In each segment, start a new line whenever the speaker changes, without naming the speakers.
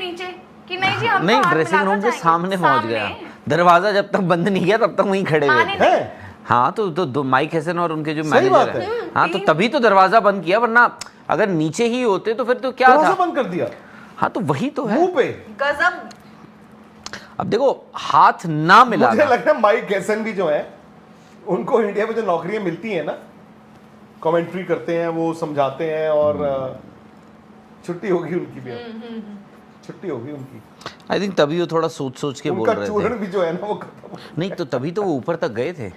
नीचे कि नहीं जी हम
नहीं, ड्रेसिंग रूम के सामने पहुंच गया, दरवाजा जब तक बंद नहीं किया तब तक वहीं खड़े हुए थे। हाँ तो माइक हैसन और उनके जो मैनेजर है, हाँ तो तभी तो दरवाजा बंद किया, वरना अगर नीचे ही होते तो फिर तो क्या था,
बंद कर दिया।
हाँ तो वही तो है,
मुंह पे
गजब।
अब देखो हाथ ना मिला,
मुझे लगता है माइक हैसन भी जो है, उनको इंडिया में जो नौकरियां मिलती हैं ना, कमेंट्री करते हैं, वो समझाते हैं, और छुट्टी होगी उनकी भी, छुट्टी होगी उनकी।
आई थिंक तभी वो थोड़ा सोच के बोल रहे थे।
चूर्ण भी जो है ना वो खत्म।
नहीं तो तभी तो वो ऊपर तक गए थे।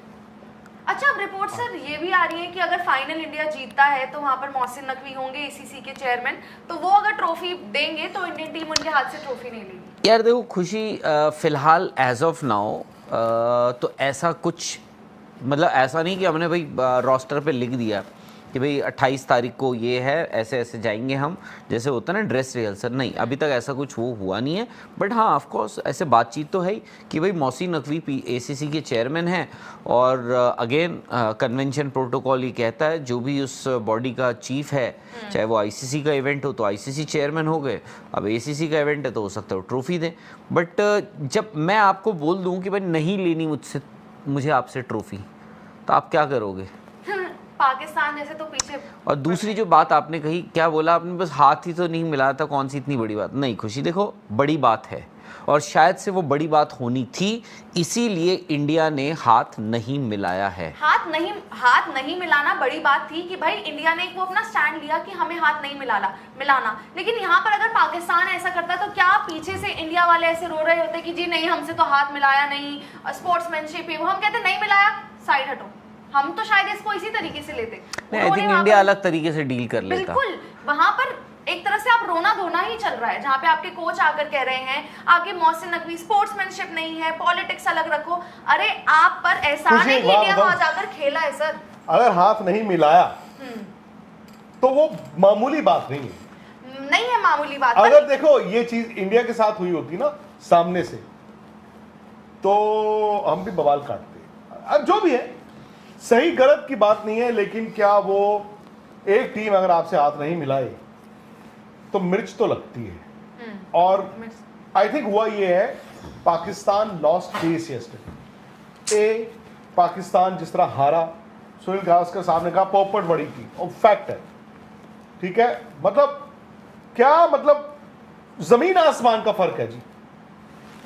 अच्छा, अब रिपोर्ट सर ये भी आ रही है कि अगर फाइनल इंडिया जीतता है तो वहां पर मोहसिन नकवी होंगे एसीसी के चेयरमैन, तो वो अगर ट्रॉफी देंगे तो इंडियन टीम उनके हाथ से ट्रॉफी नहीं लेगी।
यार देखो खुशी, फिलहाल एज ऑफ नाउ तो ऐसा कुछ, मतलब ऐसा नहीं कि हमने भाई रोस्टर पे लिख दिया कि भाई 28 तारीख को ये है, ऐसे ऐसे जाएंगे हम, जैसे होता है ना ड्रेस रिहर्सल, नहीं अभी तक ऐसा कुछ वो हुआ नहीं है। बट हाँ ऑफ कोर्स ऐसे बातचीत तो है ही कि भाई मोहसिन नकवी एसीसी के चेयरमैन हैं, और अगेन कन्वेंशन प्रोटोकॉल ये कहता है जो भी उस बॉडी का चीफ है, चाहे वो आईसीसी का इवेंट हो तो आईसीसी चेयरमैन हो गए, अब एसीसी का इवेंट है तो हो सकता है वो ट्रॉफी दें। बट जब मैं आपको बोल दूँ कि भाई नहीं लेनी मुझे आपसे ट्रॉफी, तो आप क्या करोगे?
पाकिस्तान जैसे तो पीछे।
और दूसरी जो बात आपने कही, क्या बोला आपने, बस हाथ ही तो नहीं मिलाया था, कौन सी इतनी बड़ी बात? नहीं खुशी, देखो बड़ी बात है, और शायद से वो बड़ी बात होनी थी, इसीलिए इंडिया ने हाथ नहीं मिलाया है।
हाथ नहीं मिलाना बड़ी बात थी कि भाई इंडिया ने वो अपना स्टैंड लिया कि हमें हाथ नहीं मिलाना। लेकिन यहाँ पर अगर पाकिस्तान ऐसा करता तो क्या पीछे से इंडिया वाले ऐसे रो रहे होते कि जी नहीं हमसे तो हाथ मिलाया नहीं, स्पोर्ट्समैनशिप है वो, हम कहते नहीं मिलाया, साइड हटो, हम तो शायद इसको इसी तरीके से लेते।
आई थिंक इंडिया अलग तरीके से डील कर लेता।
बिल्कुल, वहां पर एक तरह से आप रोना धोना ही चल रहा है, जहाँ पे आपके कोच आकर कह रहे हैं आगे मोहसिन नकवी, स्पोर्ट्समैनशिप नहीं है, पॉलिटिक्स अलग रखो। अरे आप पर एहसान है कि इंडिया वहां जाकर खेला है सर।
अगर हाथ नहीं मिलाया तो वो मामूली बात नहीं है
मामूली बात।
अगर देखो ये चीज इंडिया के साथ हुई होती ना सामने से, तो हम भी बवाल काटते। अब जो भी है, सही गलत की बात नहीं है, लेकिन क्या वो एक टीम अगर आपसे हाथ नहीं मिलाए तो मिर्च तो लगती है। और आई थिंक हुआ ये है, Pakistan lost face yesterday. Pakistan जिस तरह हारा, सुनील गावस्कर साहब ने कहा पोपट बड़ी थी, और फैक्ट है, ठीक है, मतलब क्या, मतलब जमीन आसमान का फर्क है जी।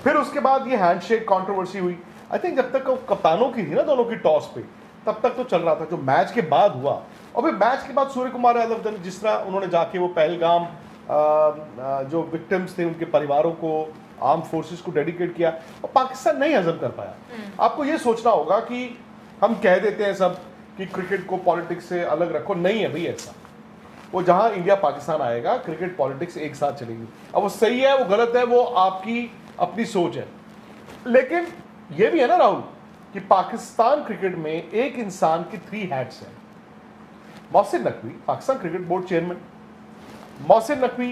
फिर उसके बाद ये हैंडशेक कंट्रोवर्सी हुई। आई थिंक जब तक कप्तानों की थी ना दोनों की टॉस पे, तब तक तो चल रहा था। जो मैच के बाद हुआ, और फिर मैच के बाद सूर्य कुमार यादव जिस तरह उन्होंने जाके वो पहलगाम जो विक्टिम्स थे उनके परिवारों को, आर्म फोर्सेस को डेडिकेट किया, और पाकिस्तान नहीं हजम कर पाया। आपको ये सोचना होगा कि हम कह देते हैं सब कि क्रिकेट को पॉलिटिक्स से अलग रखो, नहीं है भाई ऐसा। वो जहां इंडिया पाकिस्तान आएगा, क्रिकेट पॉलिटिक्स एक साथ चलेगी। अब वो सही है वो गलत है, वो आपकी अपनी सोच है। लेकिन ये भी है ना राहुल कि पाकिस्तान क्रिकेट में एक इंसान की 3 हैट्स हैं। Mohsin Naqvi Pakistan cricket board chairman, Mohsin Naqvi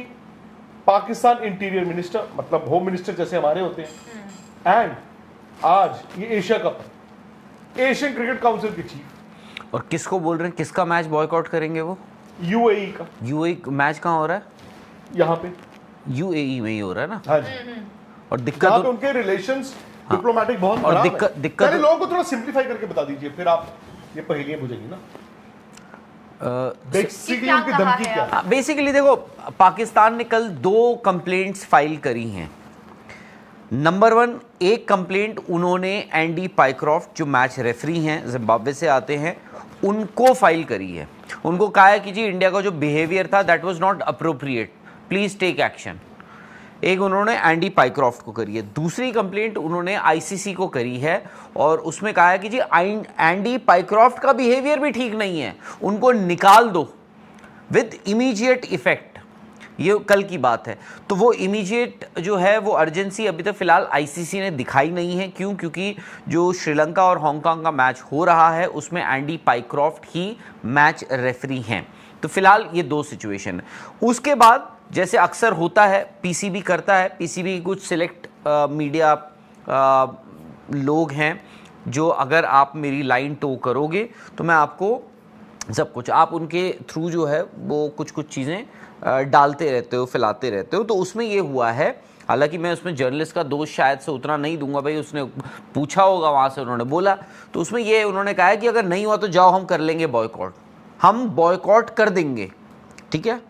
Pakistan interior minister, मतलब होम मिनिस्टर जैसे हमारे होते हैं, एंड आज ये Asia cup, Asian cricket council के चीफ।
और किसको बोल रहे हैं, किसका मैच बॉयकॉट करेंगे वो?
यूएई का।
यूएई मैच कहाँ हो रहा है?
यहाँ पे
यूएई में ही हो रहा है ना।
हाँ जी।
और दिक्कत
पे उनके रिलेशंस डिप्लोमेटिक बहुत
और
दिक्कत पहले लोगों को थोड़ा सिंप्लीफाई करके बता दीजिए, फिर आप ये पहेलियां बुझेंगी ना। बेसिकली उनकी धमकी क्या है?
बेसिकली देखो, पाकिस्तान ने कल 2 कंप्लेंट्स फाइल करी हैं। नंबर 1, एक कंप्लेंट उन्होंने एंडी पाइक्रॉफ्ट जो मैच रेफरी हैं, जिम्बाब्वे से आते हैं, उनको फाइल करी है। उनको कहा है कि जी इंडिया का जो बिहेवियर था that was not appropriate, please take action. एक उन्होंने एंडी पाइक्रॉफ्ट को करी है। दूसरी कंप्लेंट उन्होंने आईसीसी को करी है, और उसमें कहा है कि जी एंडी पाइक्रॉफ्ट का बिहेवियर भी ठीक नहीं है, उनको निकाल दो विद इमीडिएट इफेक्ट। ये कल की बात है। तो वो इमीडिएट जो है वो अर्जेंसी अभी तक फिलहाल आईसीसी ने दिखाई नहीं है। क्यों? क्योंकि जो श्रीलंका और हांगकांग का मैच हो रहा है उसमें एंडी पाइक्रॉफ्ट ही मैच रेफरी हैं। तो फिलहाल ये 2 सिचुएशन है। उसके बाद जैसे अक्सर होता है, पीसीबी करता है, पीसीबी कुछ सिलेक्ट मीडिया लोग हैं जो अगर आप मेरी लाइन टो करोगे तो मैं आपको सब कुछ, आप उनके थ्रू जो है वो कुछ चीज़ें डालते रहते हो, फैलाते रहते हो। तो उसमें ये हुआ है, हालांकि मैं उसमें जर्नलिस्ट का दोष शायद से उतना नहीं दूंगा, भाई उसने पूछा होगा वहाँ से, उन्होंने बोला, तो उसमें ये उन्होंने कहा है कि अगर नहीं हुआ तो जाओ हम कर लेंगे बॉयकॉट, हम बॉयकॉट कर देंगे, ठीक है।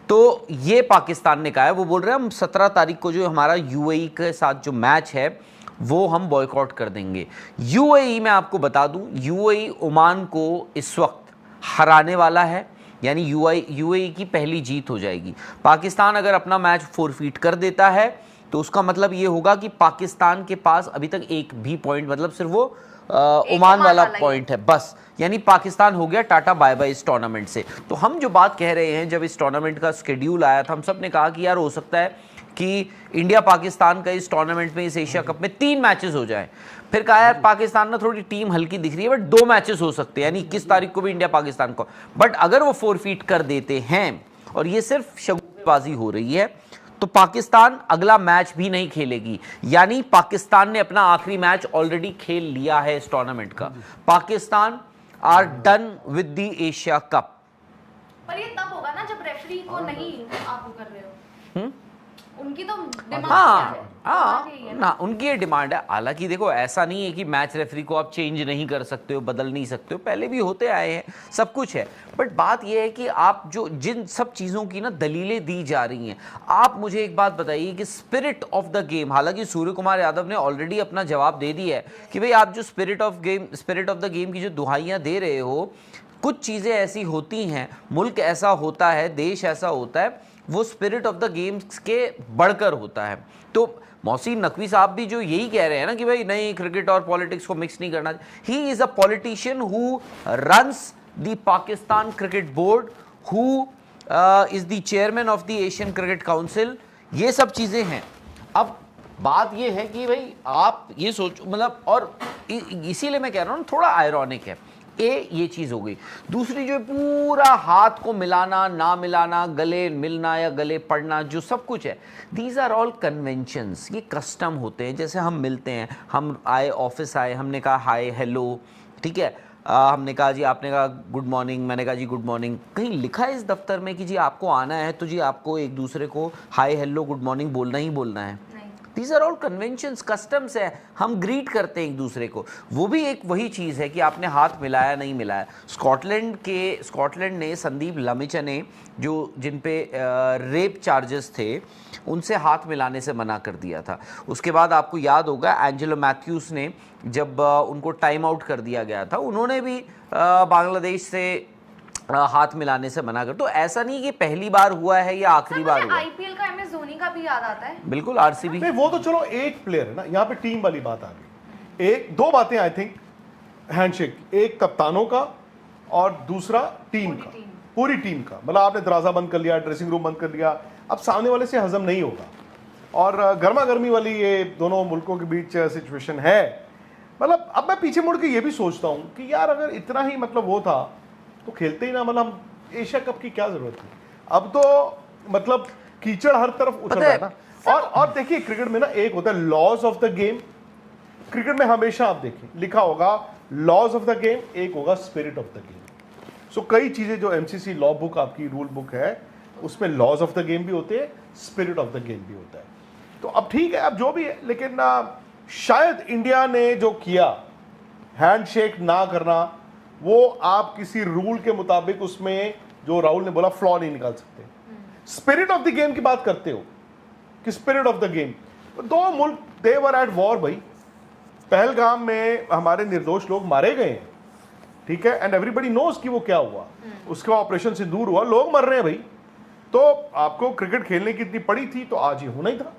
तो ये पाकिस्तान ने कहा है, वो बोल रहे हैं हम 17 तारीख को जो हमारा यूएई के साथ जो मैच है वो हम बॉयकॉट कर देंगे। यूएई, मैं आपको बता दूं, यूएई ओमान को इस वक्त हराने वाला है, यानी यूएई की पहली जीत हो जाएगी। पाकिस्तान अगर अपना मैच फोरफीट कर देता है तो उसका मतलब ये होगा कि पाकिस्तान के पास अभी तक एक भी पॉइंट, मतलब सिर्फ वो ओमान वाला पॉइंट है बस, यानी पाकिस्तान हो गया टाटा बाय बाय इस टूर्नामेंट से। तो हम जो बात कह रहे हैं, जब इस टूर्नामेंट का शेड्यूल आया था, हम सब ने कहा कि यार हो सकता है कि इंडिया पाकिस्तान का इस टूर्नामेंट में, इस एशिया कप में 3 मैचेस हो जाएं। फिर कहा यार पाकिस्तान ना थोड़ी टीम हल्की दिख रही है, बट 2 मैचेस हो सकते हैं, यानी 21 तारीख को भी इंडिया पाकिस्तान को। बट अगर वो फोरफीट कर देते हैं और ये सिर्फ शगुनबाजी हो रही है, तो पाकिस्तान अगला मैच भी नहीं खेलेगी, यानी पाकिस्तान ने अपना आखिरी मैच ऑलरेडी खेल लिया है इस टूर्नामेंट का। Pakistan are done with the Asia cup.
पर ये तब होगा ना जब रेफरी को नहीं आप वो कर रहे हो। उनकी तो डिमांड
ना उनकी ये डिमांड है। हालांकि देखो ऐसा नहीं है कि मैच रेफरी को आप चेंज नहीं कर सकते हो, बदल नहीं सकते हो, पहले भी होते आए हैं, सब कुछ है। बट बात यह है कि आप जो जिन सब चीज़ों की ना दलीलें दी जा रही हैं, आप मुझे एक बात बताइए कि स्पिरिट ऑफ द गेम, हालांकि सूर्य कुमार यादव ने ऑलरेडी अपना जवाब दे दिया है कि भाई आप जो स्पिरिट ऑफ द गेम की जो दुहाइयाँ दे रहे हो, कुछ चीज़ें ऐसी होती हैं, मुल्क ऐसा होता है, देश ऐसा होता है, वो स्पिरिट ऑफ द गेम्स के बढ़कर होता है। तो मोहसिन नकवी साहब भी जो यही कह रहे हैं ना कि भाई नहीं, क्रिकेट और पॉलिटिक्स को मिक्स नहीं करना। He is a politician who runs the Pakistan cricket board, who is the chairman of the Asian cricket council, ये सब चीज़ें हैं। अब बात ये है कि भाई आप ये सोचो, मतलब, और इसीलिए मैं कह रहा हूँ थोड़ा आयरॉनिक है। ये चीज़ हो गई। दूसरी जो पूरा हाथ को मिलाना ना मिलाना, गले मिलना या गले पड़ना, जो सब कुछ है, दीज आर ऑल कन्वेंशंस, ये कस्टम होते हैं। जैसे हम मिलते हैं, हम आए, ऑफिस आए, हमने कहा हाय हेलो, ठीक है, हमने कहा जी, आपने कहा गुड मॉर्निंग, मैंने कहा जी गुड मॉर्निंग। कहीं लिखा है इस दफ्तर में कि जी आपको आना है तो जी आपको एक दूसरे को हाय हेलो गुड मॉर्निंग बोलना ही बोलना है? These are all conventions, customs है, हम ग्रीट करते हैं एक दूसरे को। वो भी एक वही चीज़ है कि आपने हाथ मिलाया नहीं मिलाया। स्कॉटलैंड ने संदीप लमिचने, जो जिन पे रेप चार्जेस थे, उनसे हाथ मिलाने से मना कर दिया था। उसके बाद आपको याद होगा एंजेलो मैथ्यूज ने, जब उनको टाइम आउट कर दिया गया था, उन्होंने भी बांग्लादेश से हाथ मिलाने से मना कर। तो ऐसा नहीं कि पहली बार हुआ है या आखिरी बार हुआ।
आईपीएल का एमएस धोनी का भी याद आता है।
बिल्कुल, आरसीबी
नहीं, वो तो चलो एक प्लेयर है ना, यहाँ पे टीम वाली बात आ गई। एक दो बातें आई थिंक, हैंडशेक, एक कप्तानों का और दूसरा टीम का, पूरी टीम का। मतलब आपने दरवाजा बंद कर लिया, ड्रेसिंग रूम बंद कर लिया, अब सामने वाले से हजम नहीं होगा। और गर्मा गर्मी वाली ये दोनों मुल्कों के बीच सिचुएशन है। मतलब अब मैं पीछे मुड़ के ये भी सोचता हूँ कि यार अगर इतना ही मतलब वो था तो खेलते ही ना, मतलब एशिया कप की क्या जरूरत थी? अब तो मतलब कीचड़ हर तरफ उछल रहा है ना। और देखिए क्रिकेट में ना एक होता है laws of the game. Cricket में हमेशा आप देखें लिखा होगा लॉज ऑफ द गेम, एक होगा स्पिरिट ऑफ द गेम। सो कई चीजें जो एमसीसी लॉ बुक आपकी रूल बुक है, उसमें लॉज ऑफ द गेम भी होते हैं, स्पिरिट ऑफ द गेम भी होता है। तो अब ठीक है, अब जो भी है, लेकिन शायद इंडिया ने जो किया, हैंडशेक ना करना, वो आप किसी रूल के मुताबिक उसमें, जो राहुल ने बोला, फ्लॉ नहीं निकाल सकते। स्पिरिट ऑफ द गेम की बात करते हो कि स्पिरिट ऑफ द गेम, तो दो मुल्क दे वर एट वॉर भाई। पहलगाम में हमारे निर्दोष लोग मारे गए हैं, ठीक है, एंड एवरीबडी नोज कि वो क्या हुआ। उसके बाद ऑपरेशन सिंदूर हुआ, लोग मर रहे हैं भाई। तो आपको क्रिकेट खेलने की इतनी पड़ी थी तो आज ये होना ही था।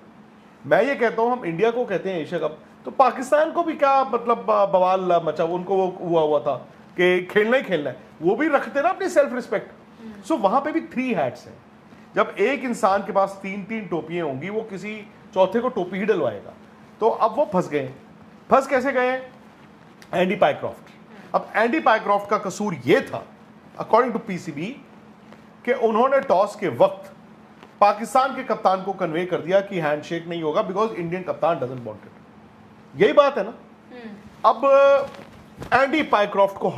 मैं ये कहता हूं, हम इंडिया को कहते हैं एशिया कप, तो पाकिस्तान को भी क्या मतलब बवाल मचा, उनको वो हुआ था कि खेलना ही खेलना है, वो भी रखते ना अपनी सेल्फ रिस्पेक्ट। सो वहां पे भी 3 हैट्स हैं। जब एक इंसान के पास 3-3 टोपियां होंगी, वो किसी चौथे को टोपी ही डलवाएगा। तो अब वो फंस गए। फंस कैसे गए? Andy Pycroft. अब एंडी पाइक्रॉफ्ट का कसूर ये था अकॉर्डिंग टू पीसीबी कि उन्होंने टॉस के वक्त पाकिस्तान के कप्तान को कन्वे कर दिया कि हैंडशेक नहीं होगा बिकॉज इंडियन कप्तान डजंट वांट इट। यही बात है ना। अब एंडी पाइक्रॉफ्ट को